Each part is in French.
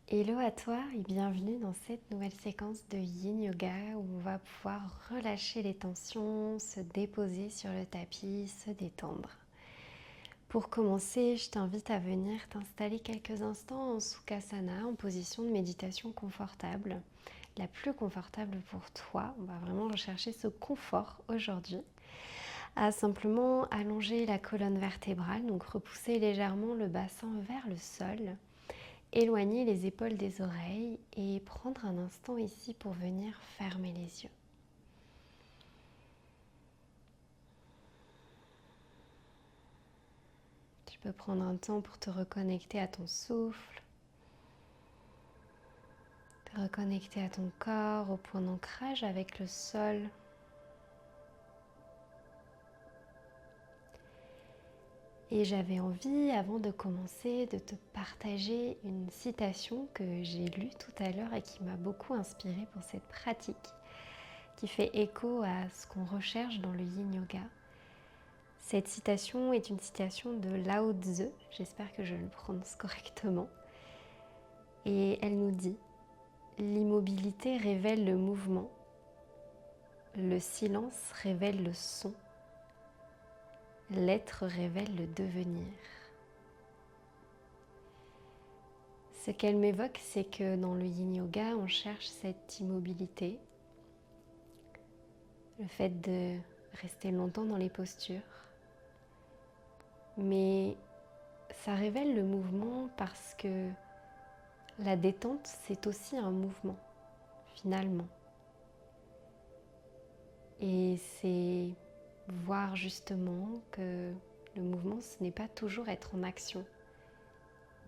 Hello à toi et bienvenue dans cette nouvelle séquence de Yin Yoga où on va pouvoir relâcher les tensions, se déposer sur le tapis, se détendre. Pour commencer, je t'invite à venir t'installer quelques instants en Sukhasana, en position de méditation confortable, la plus confortable pour toi. On va vraiment rechercher ce confort aujourd'hui. À simplement allonger la colonne vertébrale, donc repousser légèrement le bassin vers le sol. Éloigner les épaules des oreilles et prendre un instant ici pour venir fermer les yeux. Tu peux prendre un temps pour te reconnecter à ton souffle, te reconnecter à ton corps, au point d'ancrage avec le sol. Et j'avais envie, avant de commencer, de te partager une citation que j'ai lue tout à l'heure et qui m'a beaucoup inspirée pour cette pratique, qui fait écho à ce qu'on recherche dans le Yin Yoga. Cette citation est une citation de Lao Tzu, j'espère que je le prononce correctement, et elle nous dit « L'immobilité révèle le mouvement, le silence révèle le son, l'être révèle le devenir ». Ce qu'elle m'évoque, c'est que dans le Yin Yoga, on cherche cette immobilité, le fait de rester longtemps dans les postures, mais ça révèle le mouvement parce que la détente, c'est aussi un mouvement, finalement. Et c'est voir justement que le mouvement, ce n'est pas toujours être en action.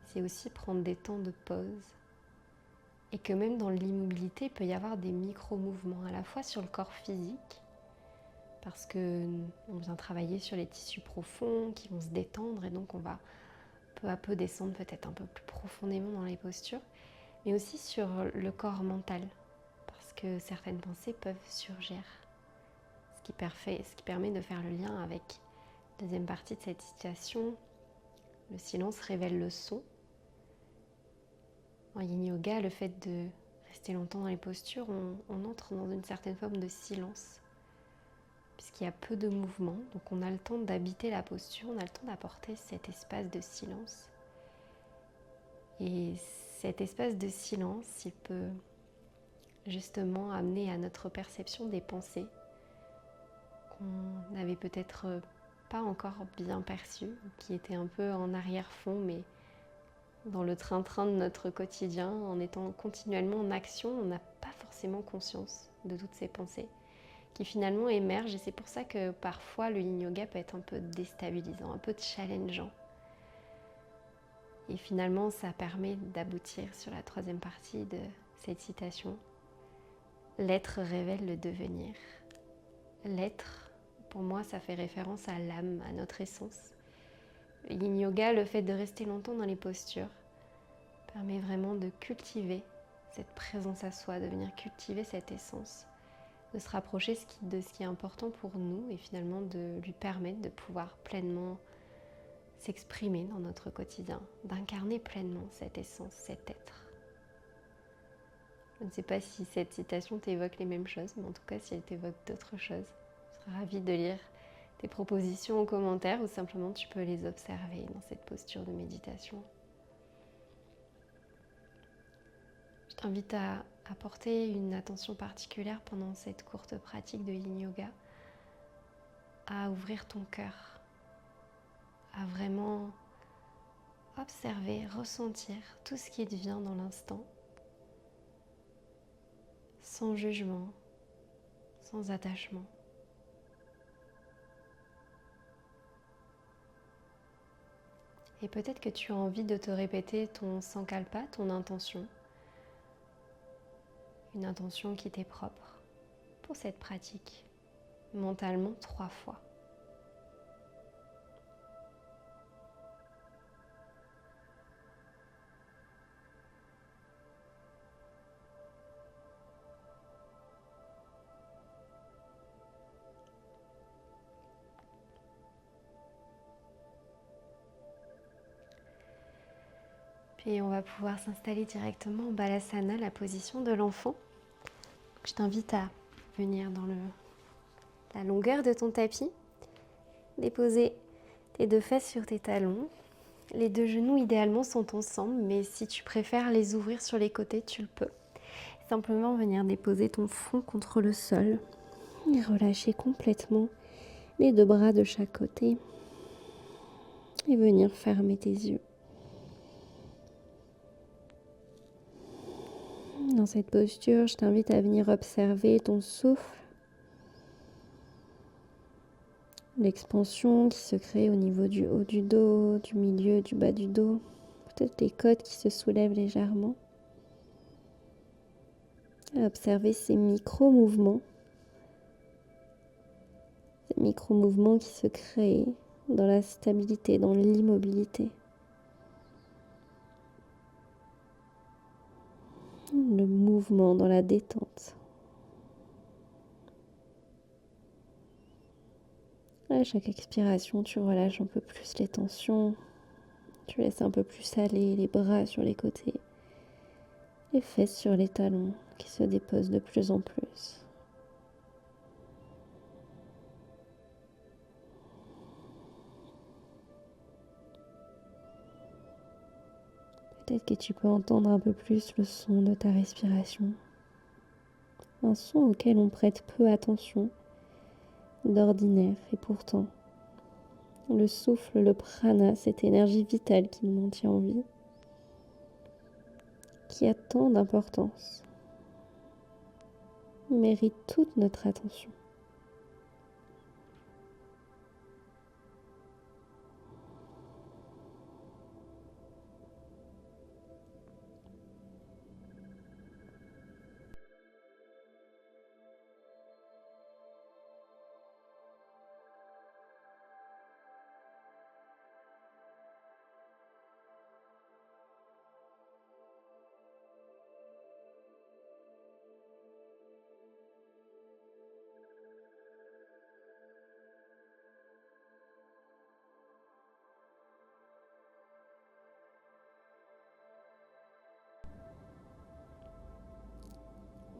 C'est aussi prendre des temps de pause. Et que même dans l'immobilité, il peut y avoir des micro-mouvements, à la fois sur le corps physique, parce qu'on vient travailler sur les tissus profonds qui vont se détendre, et donc on va peu à peu descendre peut-être un peu plus profondément dans les postures, mais aussi sur le corps mental, parce que certaines pensées peuvent surgir. Ce qui permet de faire le lien avec la deuxième partie de cette situation. Le silence révèle le son. En Yin Yoga, le fait de rester longtemps dans les postures, on entre dans une certaine forme de silence, puisqu'il y a peu de mouvement, donc on a le temps d'habiter la posture, on a le temps d'apporter cet espace de silence. Et cet espace de silence, il peut justement amener à notre perception des pensées qu'on n'avait peut-être pas encore bien perçues, qui étaient un peu en arrière-fond, mais dans le train-train de notre quotidien, en étant continuellement en action, on n'a pas forcément conscience de toutes ces pensées qui finalement émergent, et c'est pour ça que parfois le Yin Yoga peut être un peu déstabilisant, un peu challengeant. Et finalement, ça permet d'aboutir sur la troisième partie de cette citation. L'être révèle le devenir. L'être, pour moi, ça fait référence à l'âme, à notre essence. Le Yin Yoga, le fait de rester longtemps dans les postures, permet vraiment de cultiver cette présence à soi, de venir cultiver cette essence, de se rapprocher de ce qui est important pour nous et finalement de lui permettre de pouvoir pleinement s'exprimer dans notre quotidien, d'incarner pleinement cette essence, cet être. Je ne sais pas si cette citation t'évoque les mêmes choses, mais en tout cas si elle t'évoque d'autres choses, je serais ravie de lire tes propositions en commentaire ou simplement tu peux les observer dans cette posture de méditation. Je t'invite à apporter une attention particulière pendant cette courte pratique de Yin Yoga, à ouvrir ton cœur, à vraiment observer, ressentir tout ce qui devient dans l'instant, sans jugement, sans attachement. Et peut-être que tu as envie de te répéter ton sankalpa, ton intention, une intention qui t'est propre pour cette pratique, mentalement 3 fois. Et on va pouvoir s'installer directement en Balasana, la position de l'enfant. Je t'invite à venir dans la longueur de ton tapis, déposer tes 2 fesses sur tes talons. Les 2 genoux idéalement sont ensemble, mais si tu préfères les ouvrir sur les côtés, tu le peux. Simplement venir déposer ton front contre le sol et relâcher complètement les 2 bras de chaque côté et venir fermer tes yeux. Dans cette posture, je t'invite à venir observer ton souffle, l'expansion qui se crée au niveau du haut du dos, du milieu, du bas du dos, peut-être les côtes qui se soulèvent légèrement. Observer ces micro-mouvements qui se créent dans la stabilité, dans l'immobilité. Le mouvement dans la détente. À chaque expiration, tu relâches un peu plus les tensions. Tu laisses un peu plus aller les bras sur les côtés. Les fesses sur les talons qui se déposent de plus en plus. Peut-être que tu peux entendre un peu plus le son de ta respiration. Un son auquel on prête peu attention d'ordinaire et pourtant, le souffle, le prana, cette énergie vitale qui nous maintient en vie, qui a tant d'importance, mérite toute notre attention.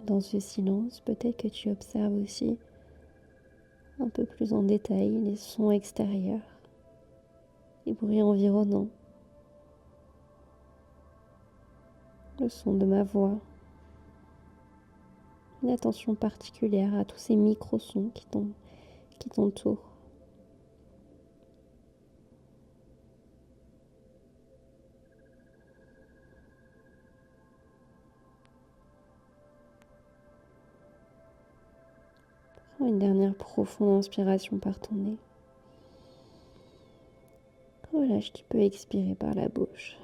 Dans ce silence, peut-être que tu observes aussi un peu plus en détail les sons extérieurs, les bruits environnants, le son de ma voix, une attention particulière à tous ces micro-sons qui t'entourent. Prends une dernière profonde inspiration par ton nez. Relâche, tu peux expirer par la bouche.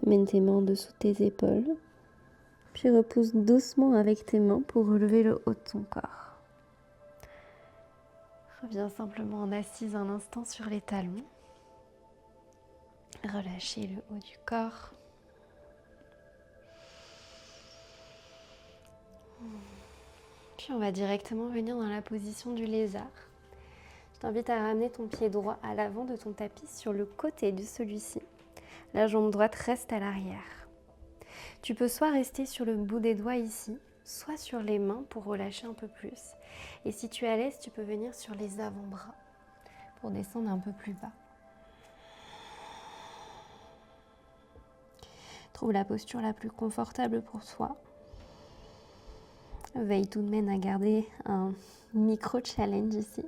Ramène tes mains en dessous de tes épaules, puis repousse doucement avec tes mains pour relever le haut de ton corps. Reviens simplement en assise un instant sur les talons. Relâchez le haut du corps. Puis on va directement venir dans la position du lézard. Je t'invite à ramener ton pied droit à l'avant de ton tapis sur le côté de celui-ci. La jambe droite reste à l'arrière. Tu peux soit rester sur le bout des doigts ici, soit sur les mains pour relâcher un peu plus. Et si tu es à l'aise, tu peux venir sur les avant-bras pour descendre un peu plus bas. Trouve la posture la plus confortable pour toi. Veille tout de même à garder un micro-challenge ici.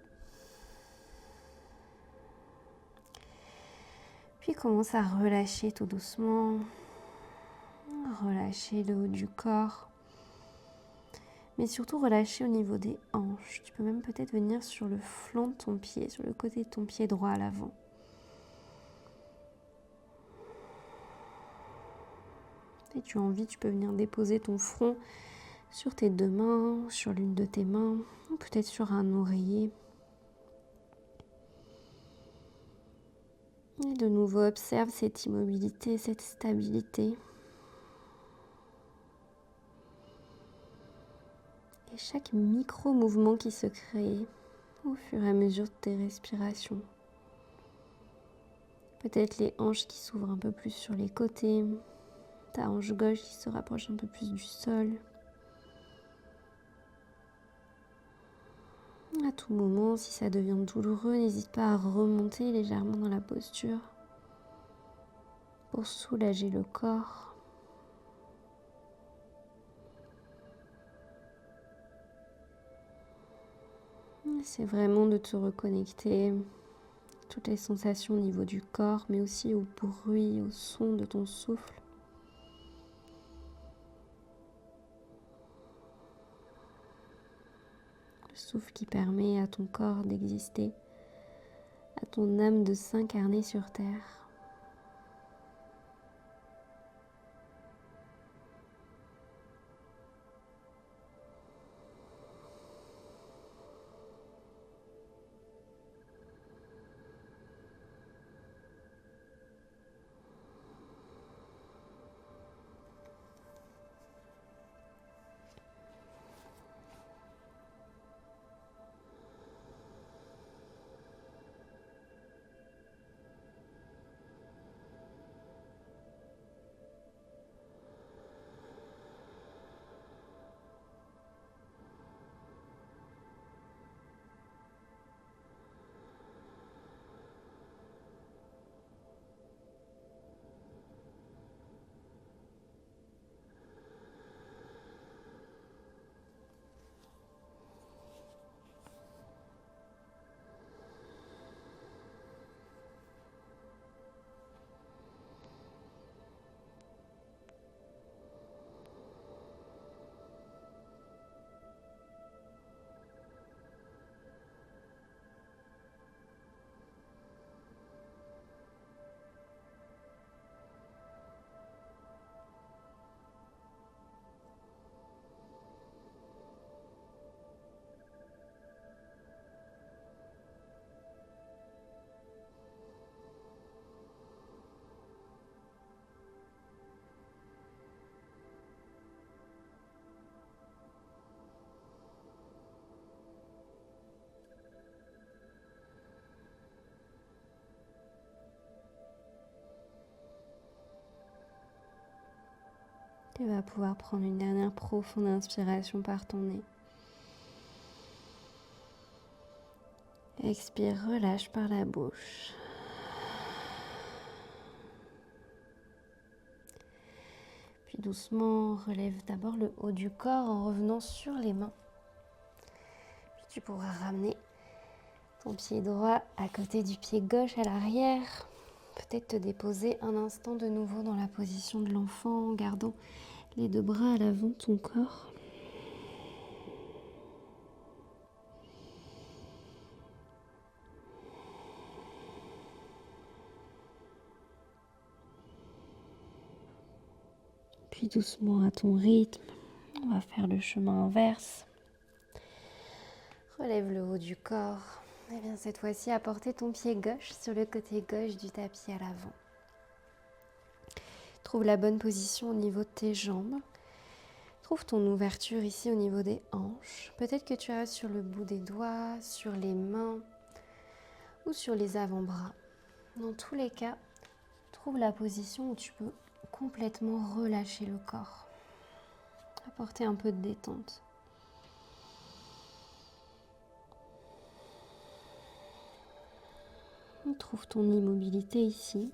Puis commence à relâcher tout doucement. Relâcher le haut du corps. Mais surtout relâcher au niveau des hanches. Tu peux même peut-être venir sur le flanc de ton pied, sur le côté de ton pied droit à l'avant. Si tu as envie, tu peux venir déposer ton front sur tes 2 mains, sur l'une de tes mains, ou peut-être sur un oreiller. Et de nouveau, observe cette immobilité, cette stabilité. Et chaque micro-mouvement qui se crée au fur et à mesure de tes respirations. Peut-être les hanches qui s'ouvrent un peu plus sur les côtés, ta hanche gauche qui se rapproche un peu plus du sol. À tout moment, si ça devient douloureux, n'hésite pas à remonter légèrement dans la posture pour soulager le corps. C'est vraiment de te reconnecter à toutes les sensations au niveau du corps, mais aussi au bruit, au son de ton souffle. Le souffle qui permet à ton corps d'exister, à ton âme de s'incarner sur terre. Tu vas pouvoir prendre une dernière profonde inspiration par ton nez. Expire, relâche par la bouche. Puis doucement, relève d'abord le haut du corps en revenant sur les mains. Puis tu pourras ramener ton pied droit à côté du pied gauche à l'arrière. Peut-être te déposer un instant de nouveau dans la position de l'enfant en gardant les deux bras à l'avant de ton corps. Puis doucement à ton rythme, on va faire le chemin inverse. Relève le haut du corps. Et bien cette fois-ci, apporter ton pied gauche sur le côté gauche du tapis à l'avant. Trouve la bonne position au niveau de tes jambes. Trouve ton ouverture ici au niveau des hanches. Peut-être que tu restes sur le bout des doigts, sur les mains ou sur les avant-bras. Dans tous les cas, trouve la position où tu peux complètement relâcher le corps. Apporter un peu de détente. Trouve ton immobilité ici.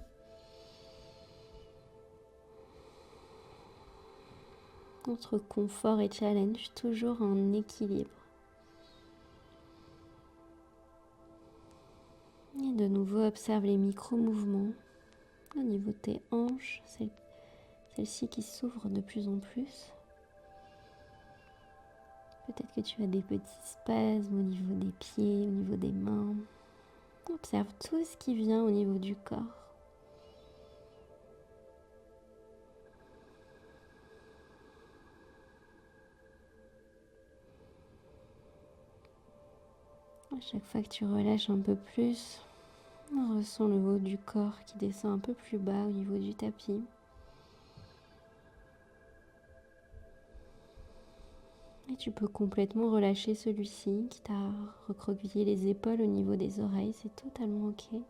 Entre confort et challenge, toujours en équilibre. Et de nouveau, observe les micro-mouvements au niveau de tes hanches, celles-ci qui s'ouvrent de plus en plus. Peut-être que tu as des petits spasmes au niveau des pieds, au niveau des mains. Observe tout ce qui vient au niveau du corps. À chaque fois que tu relâches un peu plus, on ressent le haut du corps qui descend un peu plus bas au niveau du tapis. Et tu peux complètement relâcher celui-ci qui t'a recroquevillé les épaules au niveau des oreilles, c'est totalement ok.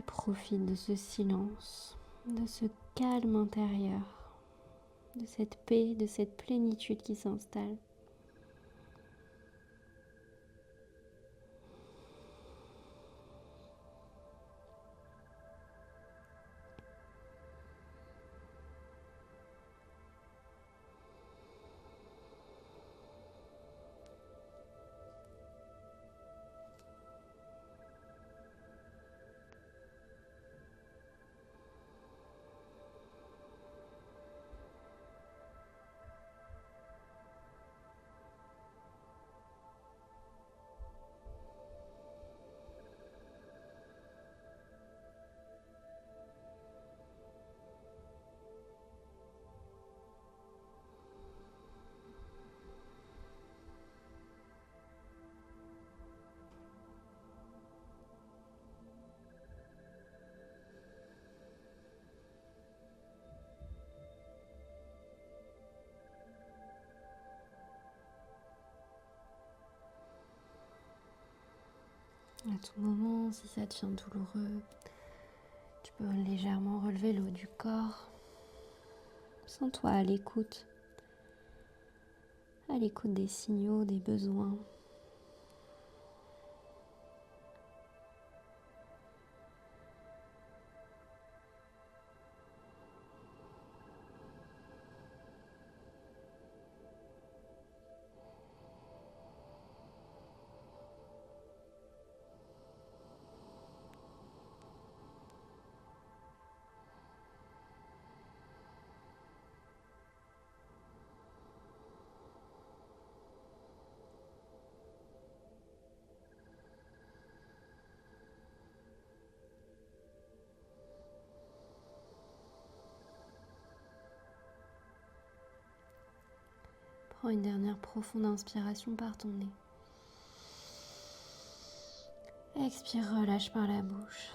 profite de ce silence, de ce calme intérieur, de cette paix, de cette plénitude qui s'installe. À tout moment, si ça devient douloureux, tu peux légèrement relever le haut du corps. Sens-toi à l'écoute des signaux, des besoins. Prends une dernière profonde inspiration par ton nez. Expire, relâche par la bouche.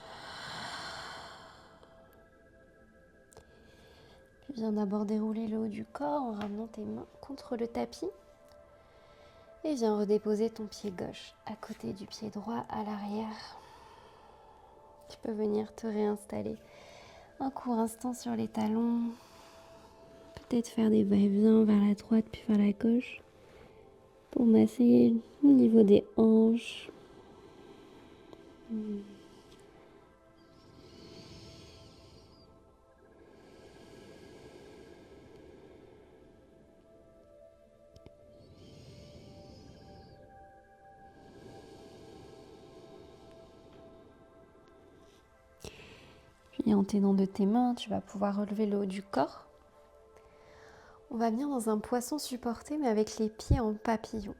Puis viens d'abord dérouler le haut du corps en ramenant tes mains contre le tapis. Et viens redéposer ton pied gauche à côté du pied droit à l'arrière. Tu peux venir te réinstaller un court instant sur les talons. Peut-être faire des va-et-vient vers la droite puis vers la gauche pour masser au niveau des hanches. Puis en t'aidant de tes mains, tu vas pouvoir relever le haut du corps. On va venir dans un poisson supporté mais avec les pieds en papillon.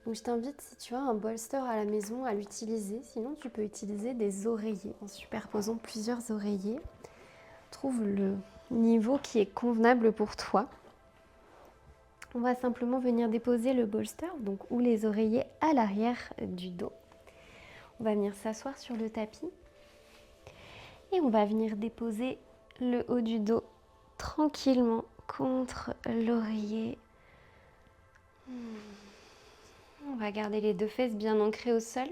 Donc je t'invite, si tu as un bolster à la maison, à l'utiliser. Sinon, tu peux utiliser des oreillers en superposant plusieurs oreillers. Trouve le niveau qui est convenable pour toi. On va simplement venir déposer le bolster, donc ou les oreillers à l'arrière du dos. On va venir s'asseoir sur le tapis et on va venir déposer le haut du dos tranquillement contre l'oreiller. On va garder les deux fesses bien ancrées au sol.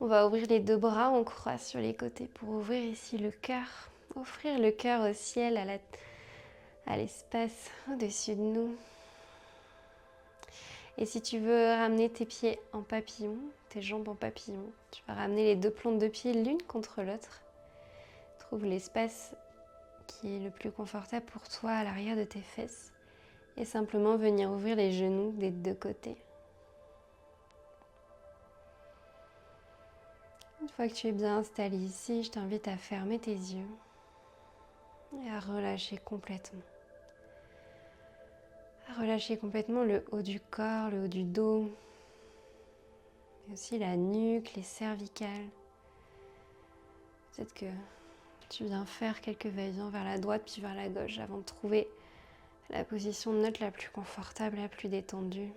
On va ouvrir les deux bras, on croise sur les côtés pour ouvrir ici le cœur. Offrir le cœur au ciel, à l'espace au-dessus de nous. Et si tu veux ramener tes pieds en papillon, tes jambes en papillon, tu vas ramener les deux plantes de pied l'une contre l'autre. Trouve l'espace qui est le plus confortable pour toi à l'arrière de tes fesses. Et simplement venir ouvrir les genoux des deux côtés. Une fois que tu es bien installé ici, je t'invite à fermer tes yeux et à relâcher complètement. À relâcher complètement le haut du corps, le haut du dos, mais aussi la nuque, les cervicales. Peut-être que tu viens faire quelques va-et-vient vers la droite puis vers la gauche avant de trouver la position neutre la plus confortable, la plus détendue.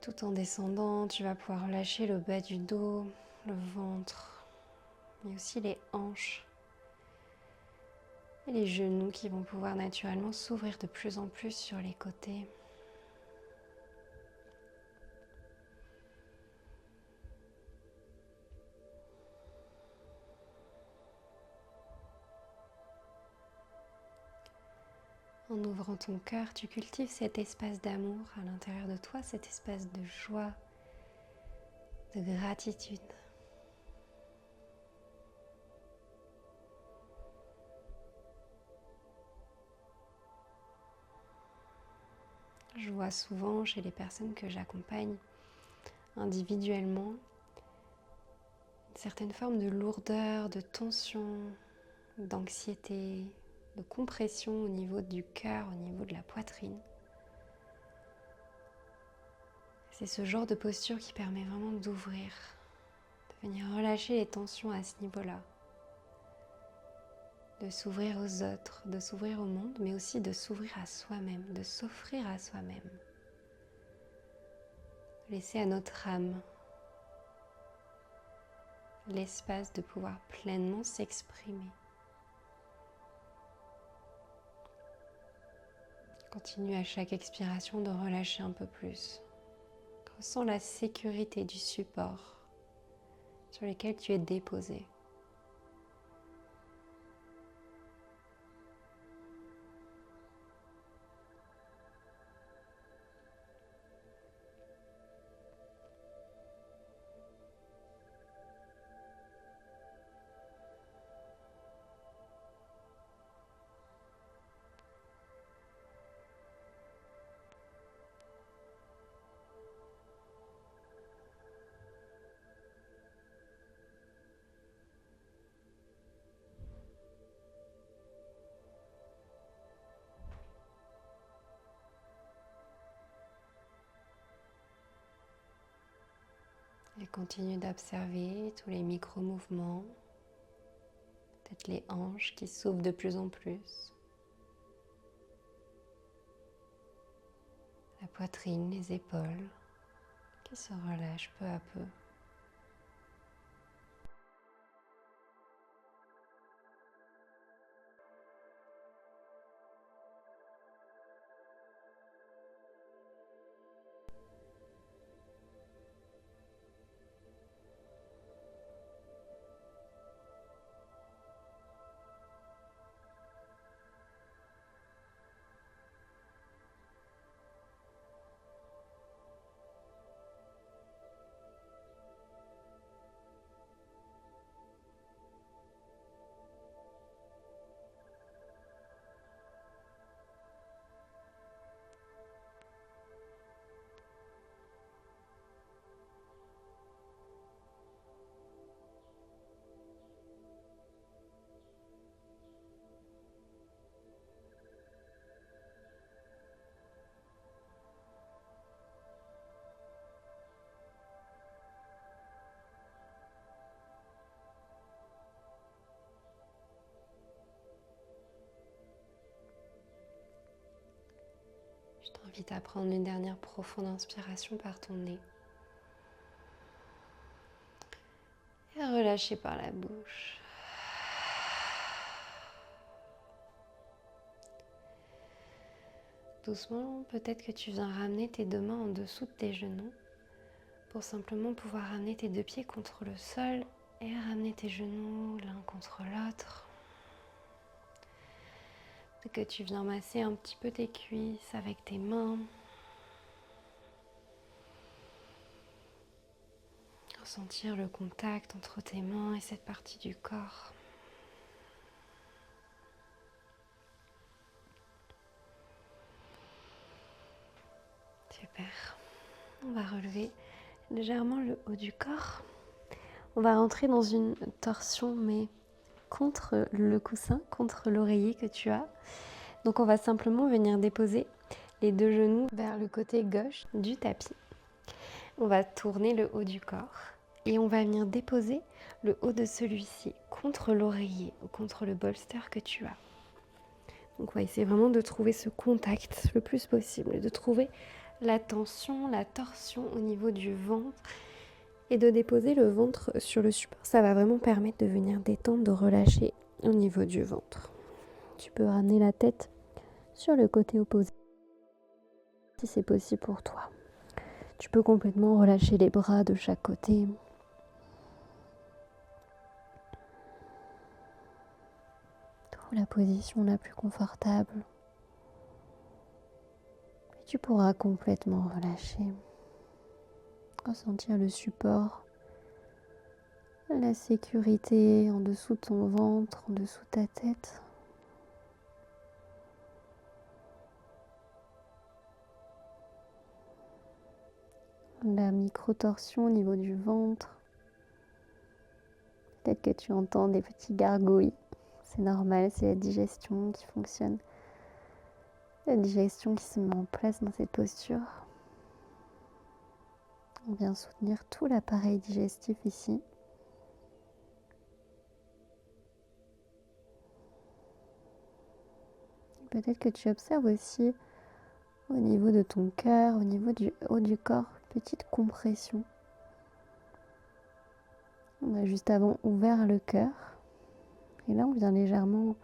Tout en descendant, tu vas pouvoir relâcher le bas du dos, le ventre, mais aussi les hanches et les genoux qui vont pouvoir naturellement s'ouvrir de plus en plus sur les côtés. En ouvrant ton cœur, tu cultives cet espace d'amour à l'intérieur de toi, cet espace de joie, de gratitude. Je vois souvent chez les personnes que j'accompagne individuellement une certaine forme de lourdeur, de tension, d'anxiété, de compression au niveau du cœur, au niveau de la poitrine. C'est ce genre de posture qui permet vraiment d'ouvrir, de venir relâcher les tensions à ce niveau-là, de s'ouvrir aux autres, de s'ouvrir au monde, mais aussi de s'ouvrir à soi-même, de s'offrir à soi-même. Laisser à notre âme l'espace de pouvoir pleinement s'exprimer. Continue à chaque expiration de relâcher un peu plus. Ressens la sécurité du support sur lequel tu es déposé. Et continue d'observer tous les micro-mouvements, peut-être les hanches qui s'ouvrent de plus en plus, la poitrine, les épaules qui se relâchent peu à peu. Je t'invite à prendre une dernière profonde inspiration par ton nez et à relâcher par la bouche. Doucement, peut-être que tu viens ramener tes deux mains en dessous de tes genoux pour simplement pouvoir ramener tes deux pieds contre le sol et ramener tes genoux l'un contre l'autre. Peut-être que tu viens masser un petit peu tes cuisses avec tes mains. Ressentir le contact entre tes mains et cette partie du corps. Super. On va relever légèrement le haut du corps. On va rentrer dans une torsion, mais contre le coussin, contre l'oreiller que tu as. Donc on va simplement venir déposer les deux genoux vers le côté gauche du tapis. On va tourner le haut du corps et on va venir déposer le haut de celui-ci contre l'oreiller ou contre le bolster que tu as. Donc on va essayer vraiment de trouver ce contact le plus possible, de trouver la tension, la torsion au niveau du ventre et de déposer le ventre sur le support. Ça va vraiment permettre de venir détendre, de relâcher au niveau du ventre. Tu peux ramener la tête sur le côté opposé si c'est possible pour toi. Tu peux complètement relâcher les bras de chaque côté. Trouve la position la plus confortable. tu pourras complètement relâcher. Ressentir le support, la sécurité en dessous de ton ventre, en dessous de ta tête. La micro-torsion au niveau du ventre. Peut-être que tu entends des petits gargouilles. C'est normal, c'est la digestion qui fonctionne. La digestion qui se met en place dans cette posture. On vient soutenir tout l'appareil digestif ici. Peut-être que tu observes aussi au niveau de ton cœur, au niveau du haut du corps, petite compression. On a juste avant ouvert le cœur. Et là, on vient légèrement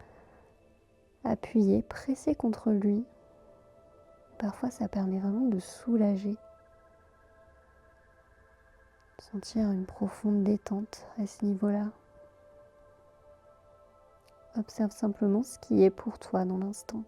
appuyer, presser contre lui. Parfois, ça permet vraiment de soulager. Sentir une profonde détente à ce niveau-là. Observe simplement ce qui est pour toi dans l'instant.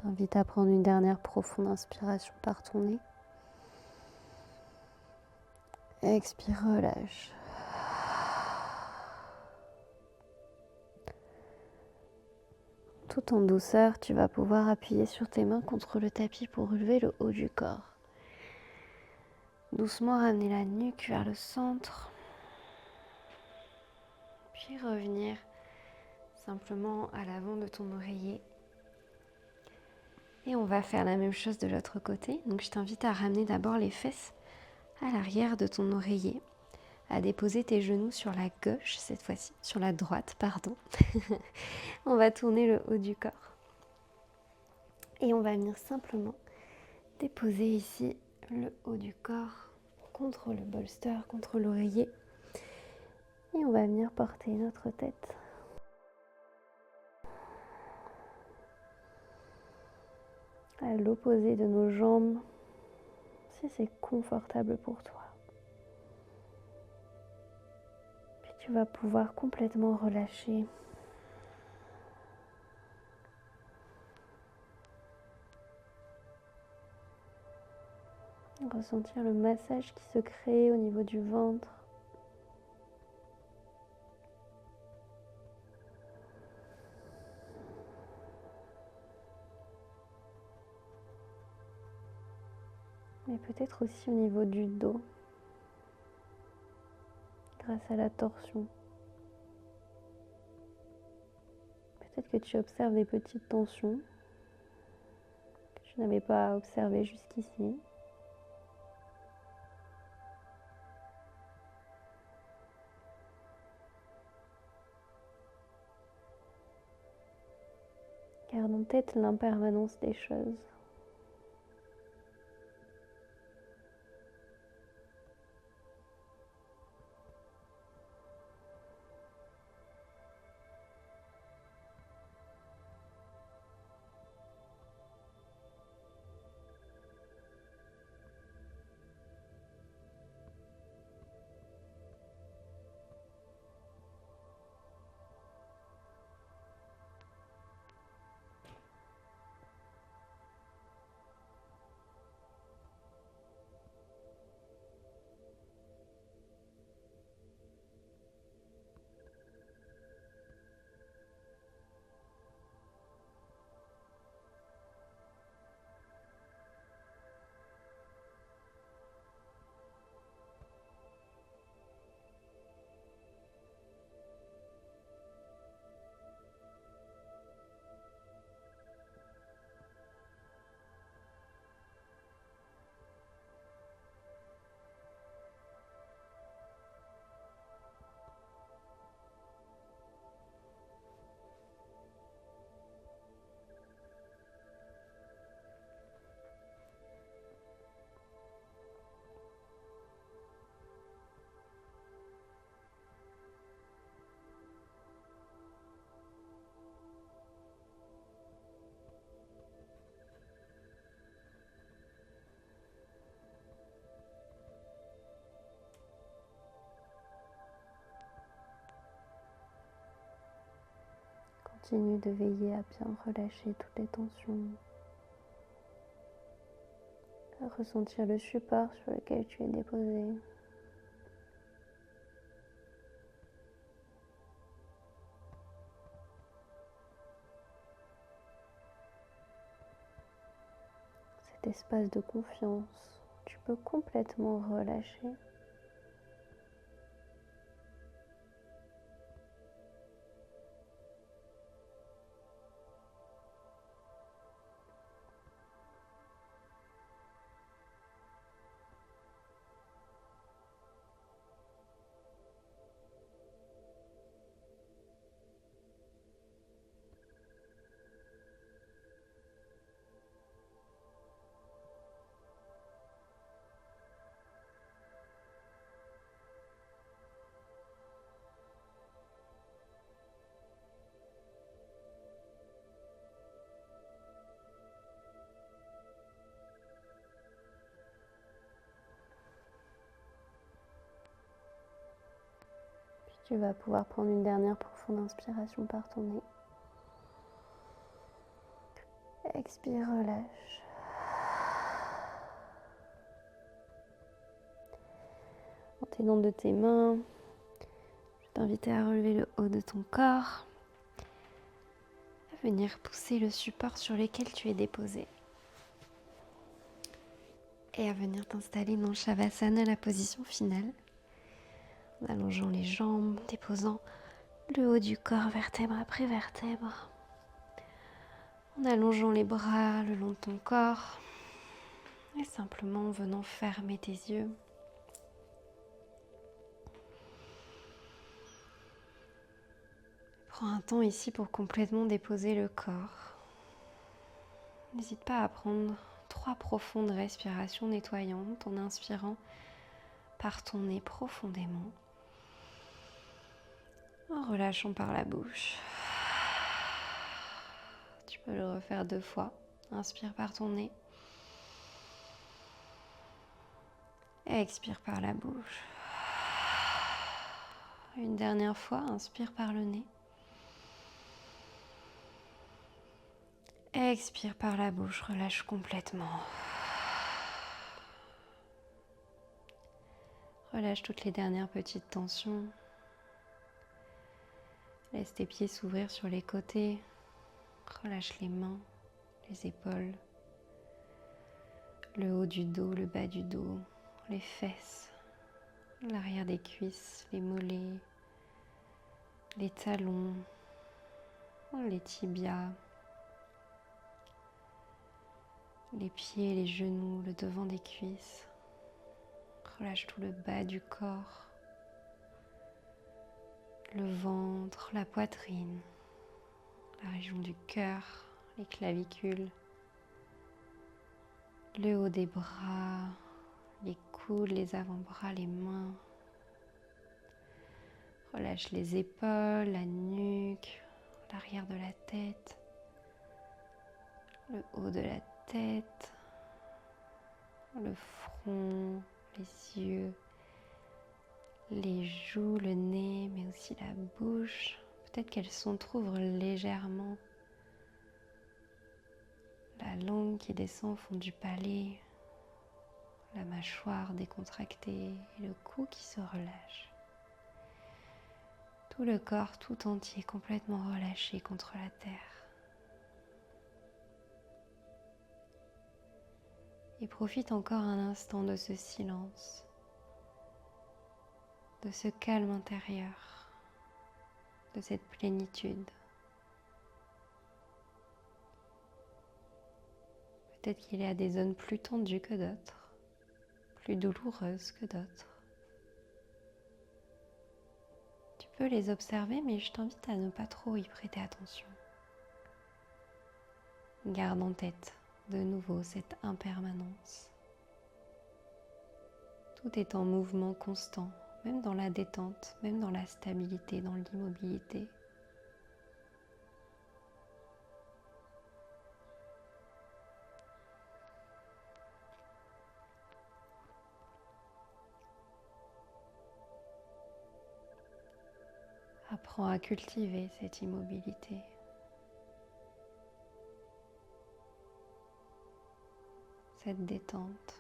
Je t'invite à prendre une dernière profonde inspiration par ton nez. Expire, relâche. Tout en douceur, tu vas pouvoir appuyer sur tes mains contre le tapis pour relever le haut du corps. Doucement ramener la nuque vers le centre. Puis revenir simplement à l'avant de ton oreiller. Et on va faire la même chose de l'autre côté. Donc je t'invite à ramener d'abord les fesses à l'arrière de ton oreiller, à déposer tes genoux sur la gauche cette fois-ci, sur la droite, pardon. On va tourner le haut du corps. Et on va venir simplement déposer ici le haut du corps contre le bolster, contre l'oreiller. Et on va venir porter notre tête à l'opposé de nos jambes, si c'est confortable pour toi. Puis tu vas pouvoir complètement relâcher. Ressentir le massage qui se crée au niveau du ventre. mais peut-être aussi au niveau du dos, grâce à la torsion. Peut-être que tu observes des petites tensions que tu n'avais pas observées jusqu'ici. Garde en tête l'impermanence des choses. Continue de veiller à bien relâcher toutes les tensions, à ressentir le support sur lequel tu es déposé. Cet espace de confiance, tu peux complètement relâcher. Tu vas pouvoir prendre une dernière profonde inspiration par ton nez. Expire, relâche. En t'aidant de tes mains, je t'invite à relever le haut de ton corps, à venir pousser le support sur lequel tu es déposé et à venir t'installer dans Shavasana, la position finale, en allongeant les jambes, déposant le haut du corps vertèbre après vertèbre, en allongeant les bras le long de ton corps et simplement en venant fermer tes yeux. Prends un temps ici pour complètement déposer le corps. N'hésite pas à prendre 3 profondes respirations nettoyantes en inspirant par ton nez profondément, en relâchant par la bouche. Tu peux le refaire 2 fois. Inspire par ton nez. Et expire par la bouche. Une dernière fois, inspire par le nez. Et expire par la bouche, relâche complètement. Relâche toutes les dernières petites tensions. Laisse tes pieds s'ouvrir sur les côtés. Relâche les mains, les épaules, le haut du dos, le bas du dos, les fesses, l'arrière des cuisses, les mollets, les talons, les tibias, les pieds, les genoux, le devant des cuisses. Relâche tout le bas du corps, le ventre, la poitrine, la région du cœur, les clavicules, le haut des bras, les coudes, les avant-bras, les mains. Relâche les épaules, la nuque, l'arrière de la tête, le haut de la tête, le front, les yeux, les joues, le nez, mais aussi la bouche. Peut-être qu'elle s'entrouvre légèrement. La langue qui descend au fond du palais, la mâchoire décontractée et le cou qui se relâche. Tout le corps tout entier complètement relâché contre la terre. Et profite encore un instant de ce silence, de ce calme intérieur, de cette plénitude. Peut-être qu'il y a des zones plus tendues que d'autres, plus douloureuses que d'autres. Tu peux les observer, mais je t'invite à ne pas trop y prêter attention. Garde en tête de nouveau cette impermanence. Tout est en mouvement constant, même dans la détente, même dans la stabilité, dans l'immobilité. Apprends à cultiver cette immobilité. Cette détente.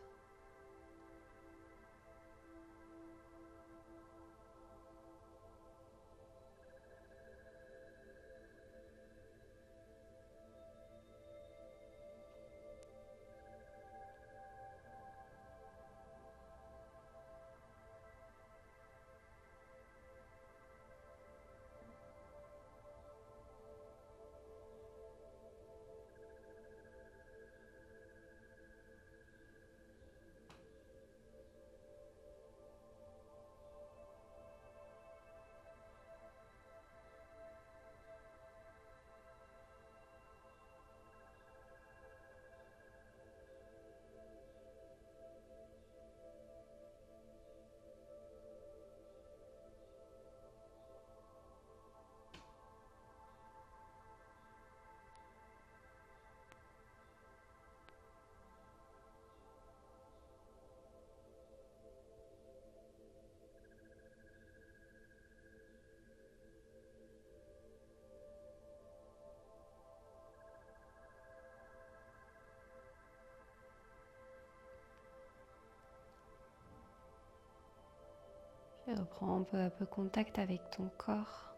Et reprends peu à peu contact avec ton corps.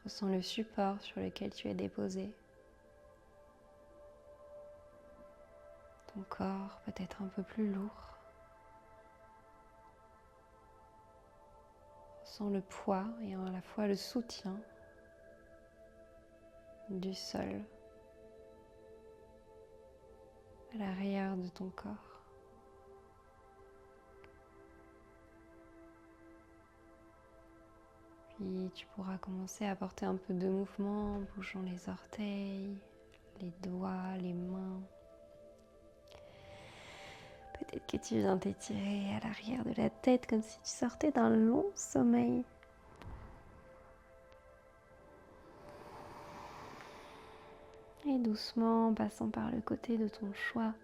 Ressens le support sur lequel tu es déposé. Ton corps peut être un peu plus lourd. Ressens le poids et à la fois le soutien du sol à l'arrière de ton corps. Puis tu pourras commencer à apporter un peu de mouvement en bougeant les orteils, les doigts, les mains. Peut-être que tu viens t'étirer à l'arrière de la tête comme si tu sortais d'un long sommeil. Et doucement, en passant par le côté de ton choix,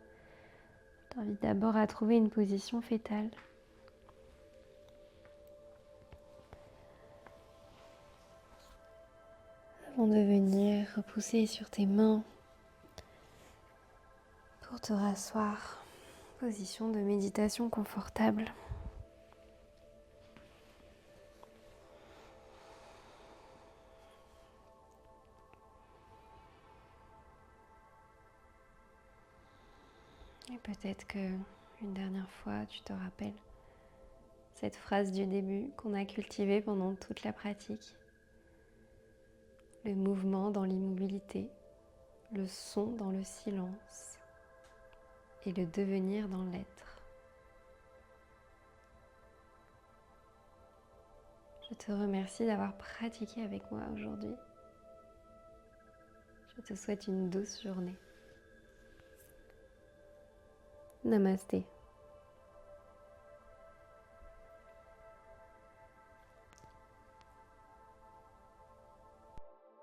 je t'invite d'abord à trouver une position fétale. Avant de venir repousser sur tes mains pour te rasseoir. Position de méditation confortable. Peut-être que une dernière fois, tu te rappelles cette phrase du début qu'on a cultivée pendant toute la pratique. Le mouvement dans l'immobilité, le son dans le silence et le devenir dans l'être. Je te remercie d'avoir pratiqué avec moi aujourd'hui. Je te souhaite une douce journée. Namasté.